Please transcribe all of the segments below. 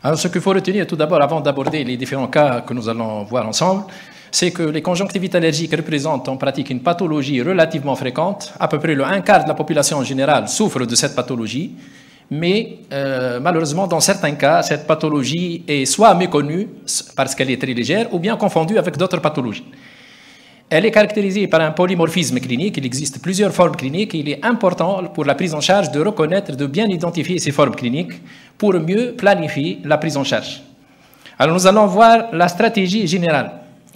Alors, ce qu'il faut retenir tout d'abord, avant d'aborder les différents cas que nous allons voir ensemble, c'est que les conjonctivites allergiques représentent en pratique une pathologie relativement fréquente. À peu près le 1/4 de la population en général souffre de cette pathologie, mais malheureusement, dans certains cas, cette pathologie est soit méconnue parce qu'elle est très légère, ou bien confondue avec d'autres pathologies. Elle est caractérisée par un polymorphisme clinique. Il existe plusieurs formes cliniques et il est important pour la prise en charge de reconnaître, de bien identifier ces formes cliniques pour mieux planifier la prise en charge. Alors nous allons voir la stratégie générale.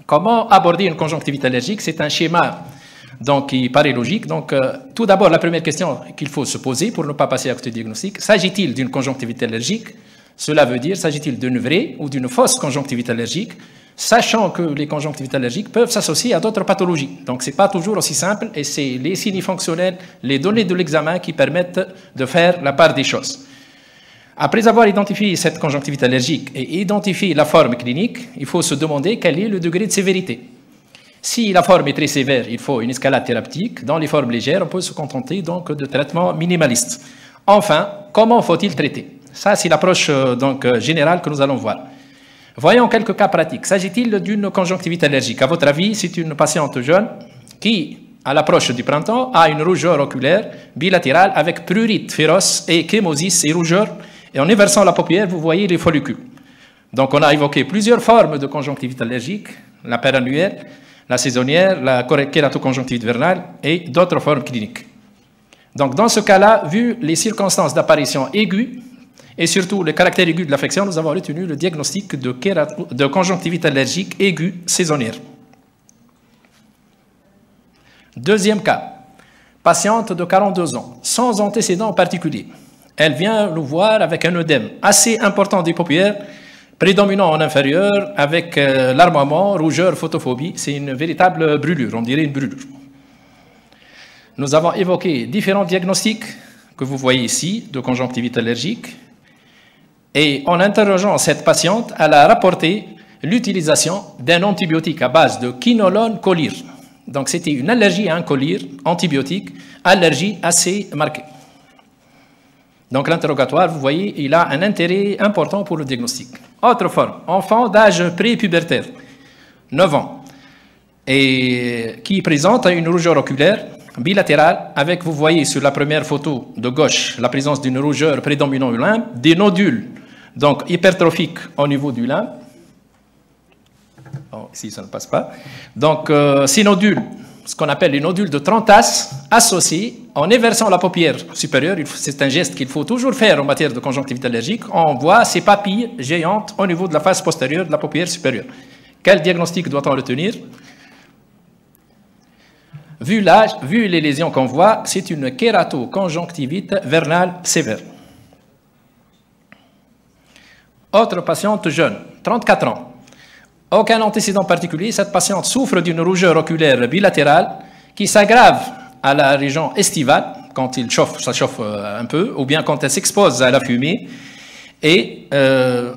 Comment aborder une conjonctivite allergique? C'est un schéma donc, qui paraît logique. Donc, tout d'abord, la première question qu'il faut se poser pour ne pas passer à côté du diagnostic, s'agit-il d'une conjonctivite allergique? Cela veut dire, s'agit-il d'une vraie ou d'une fausse conjonctivite allergique? Sachant que les conjonctivites allergiques peuvent s'associer à d'autres pathologies. Donc, ce n'est pas toujours aussi simple et c'est les signes fonctionnels, les données de l'examen qui permettent de faire la part des choses. Après avoir identifié cette conjonctivite allergique et identifié la forme clinique, il faut se demander quel est le degré de sévérité. Si la forme est très sévère, il faut une escalade thérapeutique. Dans les formes légères, on peut se contenter donc de traitements minimalistes. Enfin, comment faut-il traiter? Ça, c'est l'approche générale que nous allons voir. Voyons quelques cas pratiques. S'agit-il d'une conjonctivite allergique? À votre avis, c'est une patiente jeune qui, à l'approche du printemps, a une rougeur oculaire bilatérale avec prurite féroce et chémosis et rougeur. Et en inversant la paupière, vous voyez les follicules. Donc, on a évoqué plusieurs formes de conjonctivite allergique, la perannuaire, la saisonnière, la kératoconjonctivite vernale et d'autres formes cliniques. Donc, dans ce cas-là, vu les circonstances d'apparition aiguë, et surtout le caractère aigu de l'affection, nous avons retenu le diagnostic de conjonctivite allergique aiguë saisonnière. Deuxième cas, patiente de 42 ans, sans antécédent particulier. Elle vient nous voir avec un œdème assez important des paupières, prédominant en inférieur, avec larmoiement, rougeur, photophobie. C'est une véritable brûlure, on dirait une brûlure. Nous avons évoqué différents diagnostics que vous voyez ici de conjonctivite allergique. Et en interrogeant cette patiente, elle a rapporté l'utilisation d'un antibiotique à base de quinolone cholir. Donc c'était une allergie à un cholir antibiotique, allergie assez marquée. Donc l'interrogatoire, vous voyez, il a un intérêt important pour le diagnostic. Autre forme, enfant d'âge pré-pubertaire, 9 ans, et qui présente une rougeur oculaire bilatérale avec, vous voyez sur la première photo de gauche, la présence d'une rougeur prédominant au limbe, des nodules donc hypertrophiques au niveau du limbe. Bon, ici, ça ne passe pas. Donc, ces nodules, ce qu'on appelle les nodules de Trantas, associés, en inversant la paupière supérieure, c'est un geste qu'il faut toujours faire en matière de conjonctivite allergique, on voit ces papilles géantes au niveau de la face postérieure de la paupière supérieure. Quel diagnostic doit-on retenir? Vu l'âge, vu les lésions qu'on voit, c'est une kératoconjonctivite vernale sévère. Autre patiente jeune, 34 ans. Aucun antécédent particulier, cette patiente souffre d'une rougeur oculaire bilatérale qui s'aggrave à la région estivale, quand il chauffe, ça chauffe un peu, ou bien quand elle s'expose à la fumée. Et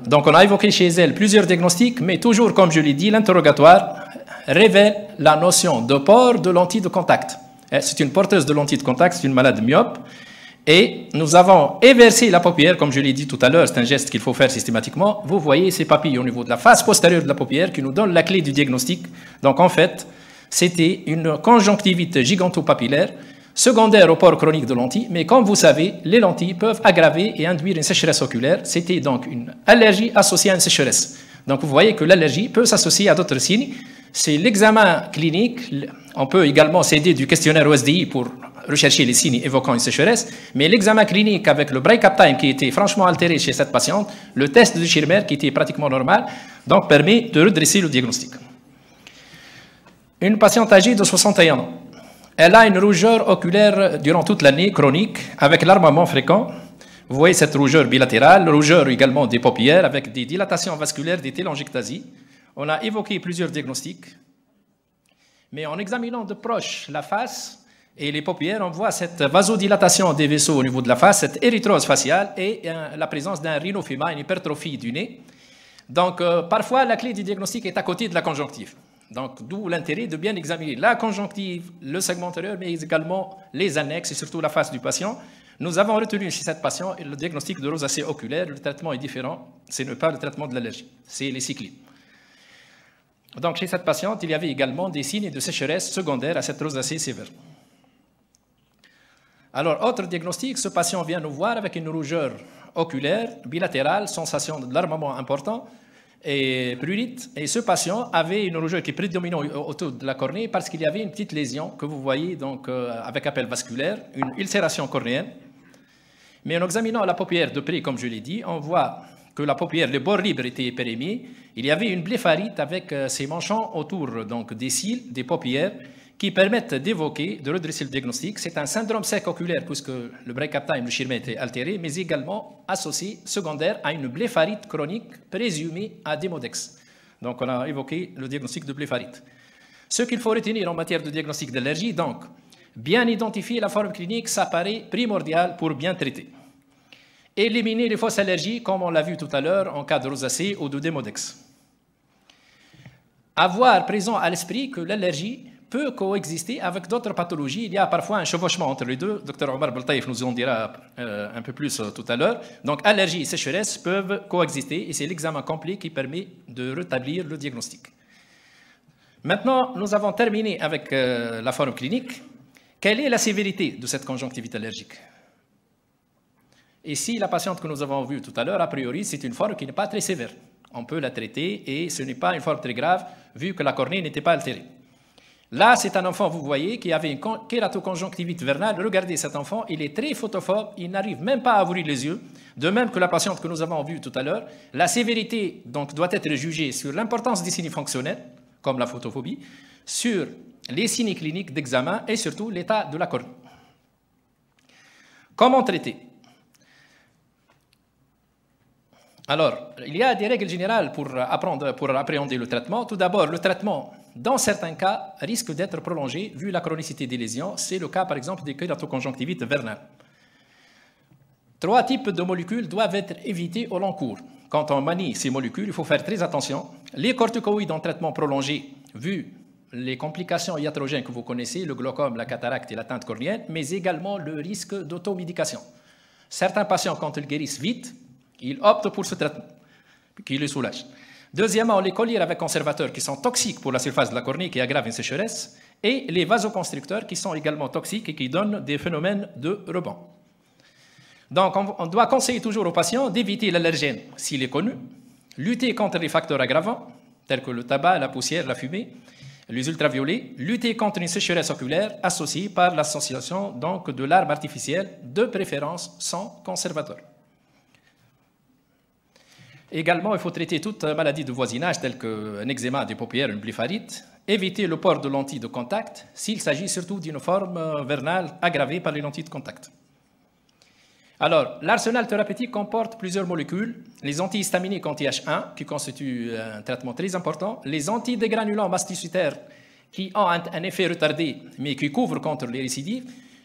donc on a évoqué chez elle plusieurs diagnostics, mais toujours, comme je l'ai dit, l'interrogatoire révèle la notion de port de lentilles de contact. C'est une porteuse de lentilles de contact, c'est une malade myope. Et nous avons éversé la paupière, comme je l'ai dit tout à l'heure, c'est un geste qu'il faut faire systématiquement. Vous voyez ces papilles au niveau de la face postérieure de la paupière qui nous donnent la clé du diagnostic. Donc en fait, c'était une conjonctivite gigantopapillaire, secondaire au port chronique de lentilles, mais comme vous savez, les lentilles peuvent aggraver et induire une sécheresse oculaire. C'était donc une allergie associée à une sécheresse. Donc vous voyez que l'allergie peut s'associer à d'autres signes. C'est l'examen clinique. On peut également s'aider du questionnaire OSDI pour rechercher les signes évoquant une sécheresse, mais l'examen clinique avec le break-up time qui était franchement altéré chez cette patiente, le test de Schirmer qui était pratiquement normal, donc permet de redresser le diagnostic. Une patiente âgée de 61 ans. Elle a une rougeur oculaire durant toute l'année, chronique, avec larmoiement fréquent. Vous voyez cette rougeur bilatérale, rougeur également des paupières, avec des dilatations vasculaires, des télangiectasies. On a évoqué plusieurs diagnostics, mais en examinant de proche la face et les paupières, on voit cette vasodilatation des vaisseaux au niveau de la face, cette érythrose faciale et la présence d'un rhinophéma, une hypertrophie du nez. Donc, parfois, la clé du diagnostic est à côté de la conjonctive. Donc, d'où l'intérêt de bien examiner la conjonctive, le segment antérieur, mais également les annexes et surtout la face du patient Nous avons retenu chez cette patiente le diagnostic de rosacée oculaire. Le traitement est différent. Ce n'est pas le traitement de l'allergie, c'est les cyclines. Donc, chez cette patiente, il y avait également des signes de sécheresse secondaires à cette rosacée sévère. Alors, autre diagnostic, ce patient vient nous voir avec une rougeur oculaire, bilatérale, sensation d'alarmement important et prurite. Et ce patient avait une rougeur qui est prédominante autour de la cornée parce qu'il y avait une petite lésion que vous voyez donc, avec appel vasculaire, une ulcération cornéenne. Mais en examinant la paupière de près, comme je l'ai dit, on voit que la paupière, les bords libres étaient pérémiés. Il y avait une blépharite avec ces manchons autour donc, des cils, des paupières, qui permettent d'évoquer, de redresser le diagnostic. C'est un syndrome sec oculaire, puisque le break-up time, le schirmet était altéré, mais également associé, secondaire, à une blépharite chronique présumée à Demodex. Donc, on a évoqué le diagnostic de blépharite. Ce qu'il faut retenir en matière de diagnostic d'allergie, donc, bien identifier la forme clinique, ça paraît primordial pour bien traiter. Éliminer les fausses allergies, comme on l'a vu tout à l'heure, en cas de rosacée ou de Demodex. Avoir présent à l'esprit que l'allergie peut coexister avec d'autres pathologies. Il y a parfois un chevauchement entre les deux. Dr Omar Beltaïf nous en dira un peu plus tout à l'heure. Donc, allergie et sécheresse peuvent coexister et c'est l'examen complet qui permet de rétablir le diagnostic. Maintenant, nous avons terminé avec la forme clinique. Quelle est la sévérité de cette conjonctivite allergique? Ici, la patiente que nous avons vue tout à l'heure, a priori, c'est une forme qui n'est pas très sévère. On peut la traiter et ce n'est pas une forme très grave vu que la cornée n'était pas altérée. Là, c'est un enfant, vous voyez, qui avait une kératoconjonctivite vernale. Regardez cet enfant, il est très photophobe, il n'arrive même pas à ouvrir les yeux. De même que la patiente que nous avons vue tout à l'heure, la sévérité donc, doit être jugée sur l'importance des signes fonctionnels, comme la photophobie, sur les signes cliniques d'examen et surtout l'état de la cornée. Comment traiter? Alors, il y a des règles générales pour appréhender le traitement. Tout d'abord, le traitement, dans certains cas, risque d'être prolongé vu la chronicité des lésions. C'est le cas, par exemple, des kératoconjonctivites vernales. 3 types de molécules doivent être évitées au long cours. Quand on manie ces molécules, il faut faire très attention. Les corticoïdes en traitement prolongé, vu les complications iatrogènes que vous connaissez, le glaucome, la cataracte et l'atteinte cornéenne, mais également le risque d'automédication. Certains patients, quand ils guérissent vite, ils optent pour ce traitement, qui les soulage. Deuxièmement, les collyres avec conservateurs qui sont toxiques pour la surface de la cornée, qui aggravent une sécheresse, et les vasoconstricteurs qui sont également toxiques et qui donnent des phénomènes de rebond. Donc, on doit conseiller toujours aux patients d'éviter l'allergène s'il est connu, lutter contre les facteurs aggravants, tels que le tabac, la poussière, la fumée, les ultraviolets, lutter contre une sécheresse oculaire associée par l'association donc de larmes artificielles, de préférence sans conservateur. Également, il faut traiter toute maladie de voisinage telle qu'un eczéma des paupières, une blépharite, éviter le port de lentilles de contact s'il s'agit surtout d'une forme vernale aggravée par les lentilles de contact. Alors, l'arsenal thérapeutique comporte plusieurs molécules, les antihistaminiques anti-H1 qui constituent un traitement très important, les antidégranulants mastocytaires qui ont un effet retardé mais qui couvrent contre les récidives.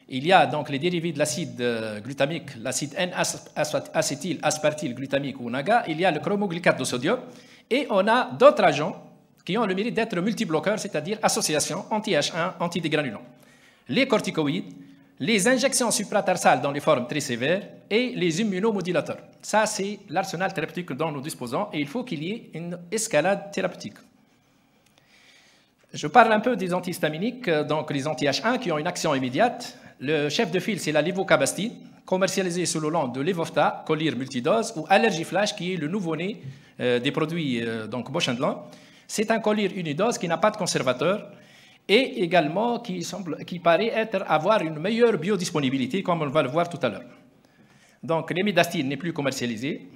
Il y a donc les dérivés de l'acide glutamique, l'acide N-acétyl-aspartyl-glutamique ou NAGA. Il y a le chromoglycate de sodium. Et on a d'autres agents qui ont le mérite d'être multibloqueurs, c'est-à-dire association anti-H1, antidégranulants. Les corticoïdes, les injections supratarsales dans les formes très sévères et les immunomodulateurs. Ça, c'est l'arsenal thérapeutique dont nous disposons et il faut qu'il y ait une escalade thérapeutique. Je parle un peu des antihistaminiques, donc les anti-H1 qui ont une action immédiate. Le chef de file, c'est la lévocabastine, commercialisée sous le nom de Levofta, collyre multidose, ou Allergiflash, qui est le nouveau-né des produits donc Bausch & Lomb. C'est un collyre unidose qui n'a pas de conservateur et également qui paraît avoir une meilleure biodisponibilité, comme on va le voir tout à l'heure. Donc, l'imidastine n'est plus commercialisée.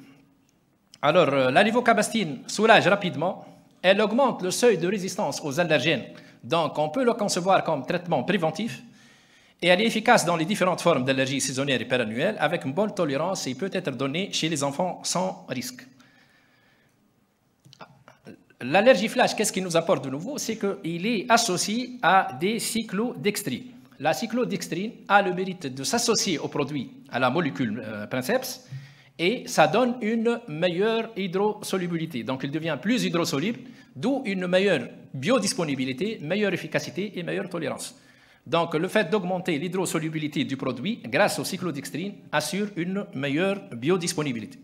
Alors, la lévocabastine soulage rapidement. Elle augmente le seuil de résistance aux allergènes. Donc, on peut le concevoir comme traitement préventif. Et elle est efficace dans les différentes formes d'allergies saisonnières et perannuelles avec une bonne tolérance et peut être donnée chez les enfants sans risque. L'allergie flash, qu'est-ce qu'il nous apporte de nouveau? C'est qu'il est associé à des cyclodextrines. La cyclodextrine a le mérite de s'associer au produit, à la molécule princeps, et ça donne une meilleure hydrosolubilité. Donc, il devient plus hydrosoluble, d'où une meilleure biodisponibilité, meilleure efficacité et meilleure tolérance. Donc, le fait d'augmenter l'hydrosolubilité du produit grâce au cyclodextrine assure une meilleure biodisponibilité.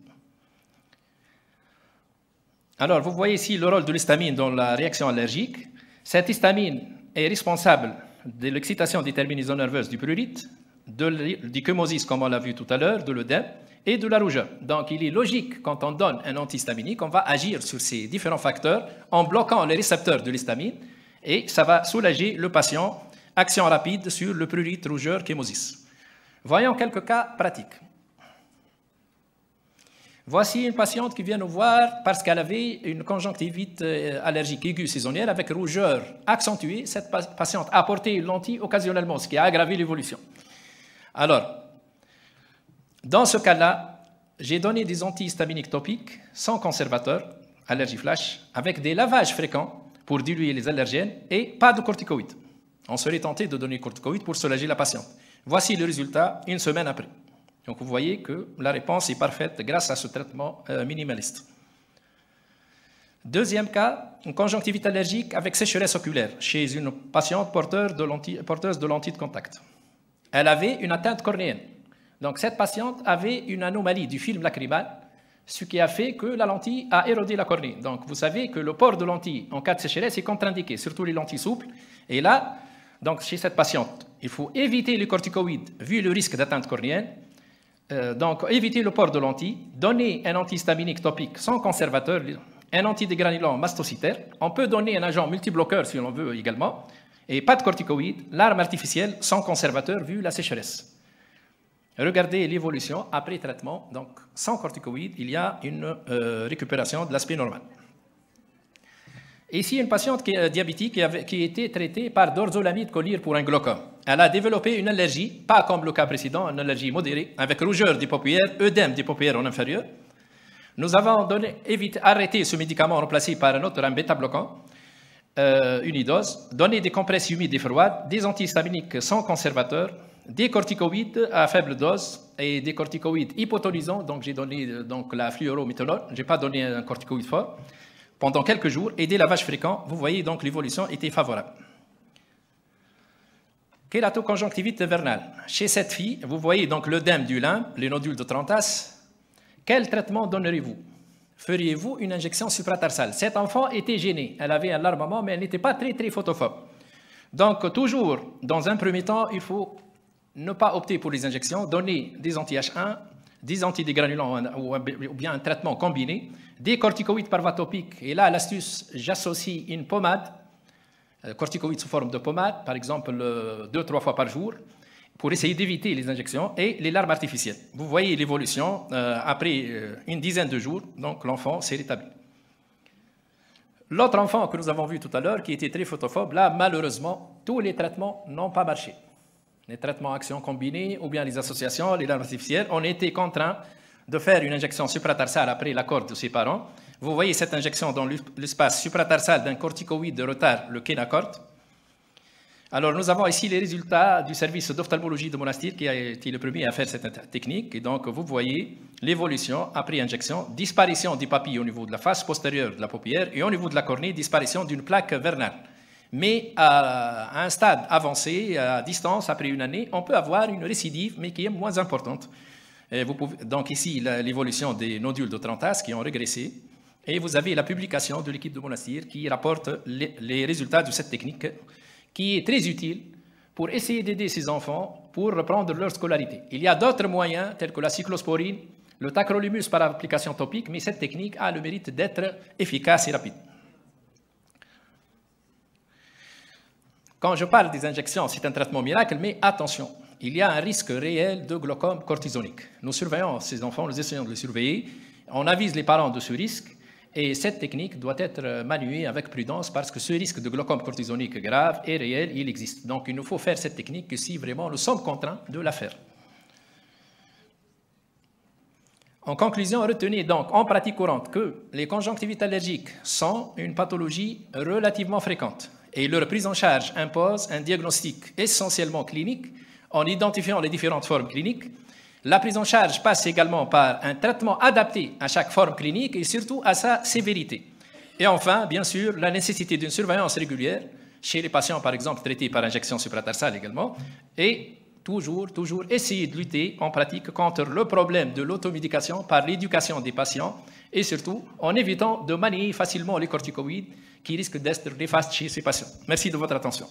Alors, vous voyez ici le rôle de l'histamine dans la réaction allergique. Cette histamine est responsable de l'excitation des terminaisons nerveuses du prurite, du chémosis, comme on l'a vu tout à l'heure, de l'œdème et de la rougeur. Donc, il est logique, quand on donne un antihistaminique, on va agir sur ces différents facteurs en bloquant les récepteurs de l'histamine et ça va soulager le patient. Action rapide sur le prurite, rougeur, chémosis. Voyons quelques cas pratiques. Voici une patiente qui vient nous voir parce qu'elle avait une conjonctivite allergique aiguë saisonnière avec rougeur accentuée. Cette patiente a porté une lentille occasionnellement, ce qui a aggravé l'évolution. Alors, dans ce cas-là, j'ai donné des antihistaminiques topiques sans conservateur, allergie flash, avec des lavages fréquents pour diluer les allergènes et pas de corticoïdes. On serait tenté de donner corticoïdes pour soulager la patiente. Voici le résultat une semaine après. Donc vous voyez que la réponse est parfaite grâce à ce traitement minimaliste. Deuxième cas, une conjonctivite allergique avec sécheresse oculaire chez une patiente porteuse de lentilles de contact. Elle avait une atteinte cornéenne. Donc cette patiente avait une anomalie du film lacrymal, ce qui a fait que la lentille a érodé la cornée. Donc vous savez que le port de lentilles en cas de sécheresse est contre-indiqué, surtout les lentilles souples. Et là, donc chez cette patiente, il faut éviter les corticoïdes vu le risque d'atteinte cornéenne. Donc éviter le port de lentilles, donner un antihistaminique topique sans conservateur, un antidégranulant mastocytaire. On peut donner un agent multibloqueur si l'on veut également. Et pas de corticoïdes, l'arme artificielle sans conservateur vu la sécheresse. Regardez l'évolution après traitement. Donc sans corticoïdes, il y a une récupération de l'aspect normal. Ici, une patiente qui est diabétique qui a été traitée par dorzolamide collyre pour un glaucome. Elle a développé une allergie, pas comme le cas précédent, une allergie modérée, avec rougeur des paupières, œdème des paupières en inférieur. Nous avons arrêté ce médicament remplacé par un autre, un bêta-bloquant, unidose, donné des compresses humides et froides, des antihistaminiques sans conservateur, des corticoïdes à faible dose et des corticoïdes hypotonisants. Donc j'ai donné la fluorométhanol, je n'ai pas donné un corticoïde fort, pendant quelques jours, et des lavages fréquents. Vous voyez donc l'évolution était favorable. Kératoconjonctivite vernale. Chez cette fille, vous voyez donc l'œdème du limbe, les nodules de Trantas. Quel traitement donnerez-vous? Feriez-vous une injection supratarsale? Cette enfant était gênée, elle avait un larmoiement, mais elle n'était pas très photophobe. Donc toujours, dans un premier temps, il faut ne pas opter pour les injections, donner des anti-H1, des antidégranulants ou bien un traitement combiné, des corticoïdes par voie topique. Et là, l'astuce, j'associe une pommade, corticoïdes sous forme de pommade, par exemple 2-3 fois par jour, pour essayer d'éviter les injections et les larmes artificielles. Vous voyez l'évolution après une dizaine de jours, donc l'enfant s'est rétabli. L'autre enfant que nous avons vu tout à l'heure, qui était très photophobe, là, malheureusement, tous les traitements n'ont pas marché. Les traitements actions combinés ou bien les associations, les larmes artificielles, on a été contraints de faire une injection supratarsale après l'accord de ses parents. Vous voyez cette injection dans l'espace supratarsal d'un corticoïde de retard, le Kenacort. Alors, nous avons ici les résultats du service d'ophtalmologie de Monastir qui a été le premier à faire cette technique. Et donc, vous voyez l'évolution après injection, disparition des papilles au niveau de la face postérieure de la paupière et au niveau de la cornée, disparition d'une plaque vernale. Mais à un stade avancé, à distance, après une année, on peut avoir une récidive, mais qui est moins importante. Et donc ici, l'évolution des nodules de Trantas qui ont régressé. Et vous avez la publication de l'équipe de Monastir qui rapporte les résultats de cette technique, qui est très utile pour essayer d'aider ces enfants pour reprendre leur scolarité. Il y a d'autres moyens, tels que la cyclosporine, le tacrolimus par application topique, mais cette technique a le mérite d'être efficace et rapide. Quand je parle des injections, c'est un traitement miracle, mais attention, il y a un risque réel de glaucome cortisonique. Nous surveillons ces enfants, nous essayons de les surveiller, on avise les parents de ce risque, et cette technique doit être maniée avec prudence parce que ce risque de glaucome cortisonique grave est réel, il existe. Donc il nous faut faire cette technique que si vraiment nous sommes contraints de la faire. En conclusion, retenez donc en pratique courante que les conjonctivites allergiques sont une pathologie relativement fréquente et leur prise en charge impose un diagnostic essentiellement clinique en identifiant les différentes formes cliniques. La prise en charge passe également par un traitement adapté à chaque forme clinique et surtout à sa sévérité. Et enfin, bien sûr, la nécessité d'une surveillance régulière chez les patients, par exemple, traités par injection supratarsale également, et toujours essayer de lutter en pratique contre le problème de l'automédication par l'éducation des patients et surtout en évitant de manier facilement les corticoïdes qui risquent d'être néfastes chez ces patients. Merci de votre attention.